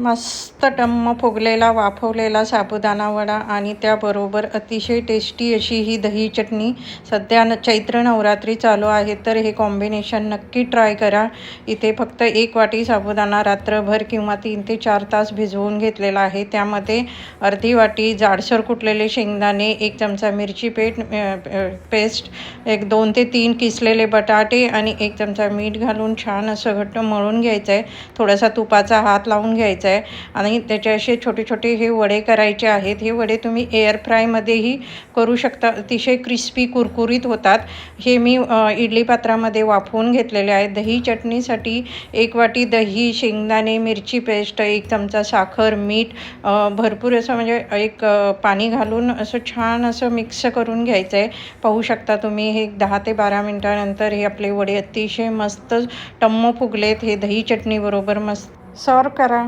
मस्त टम्म फुगलेला वाफवलेला साबुदाणा वडा आणि त्याबरोबर अतिशय टेस्टी अशी ही दही चटणी. सध्या चैत्र नवरात्री चालू आहे, तर हे कॉम्बिनेशन नक्की ट्राय करा. इथे फक्त 1 वाटी साबुदाणा रात्रभर किंवा 3 ते 4 तास भिजवून घेतलेला आहे. त्यामध्ये अर्धी वाटी जाडसर कुटलेले शेंगदाणे, 1 चमचा मिरची पेस्ट, 2 ते 3 किसलेले बटाटे आणि 1 चमचा मीठ घालून छान असं घट्ट मळून घ्यायचं आहे. थोडासा तुपाचा हात लावून घ्यायचा आहे आणि त्याचे असे छोटे छोटे हे वडे करायचे आहेत. हे वडे तुम्ही एअर फ्रायमध्येही करू शकता, अतिशय क्रिस्पी कुरकुरीत होतात. हे मी इडली पात्रामध्ये वाफवून घेतलेले आहेत. दही चटणीसाठी 1 वाटी दही, शेंगदाणे, मिरची पेस्ट, 1 चमचा साखर, मीठ, भरपूर असं म्हणजे पाणी घालून असं छान असं मिक्स करून घ्यायचं आहे. पाहू शकता तुम्ही हे 10 ते 12 मिनिटानंतर हे आपले वडे अतिशय मस्त टम्म फुगलेत. हे दही चटणीबरोबर मस्त सर्व करा.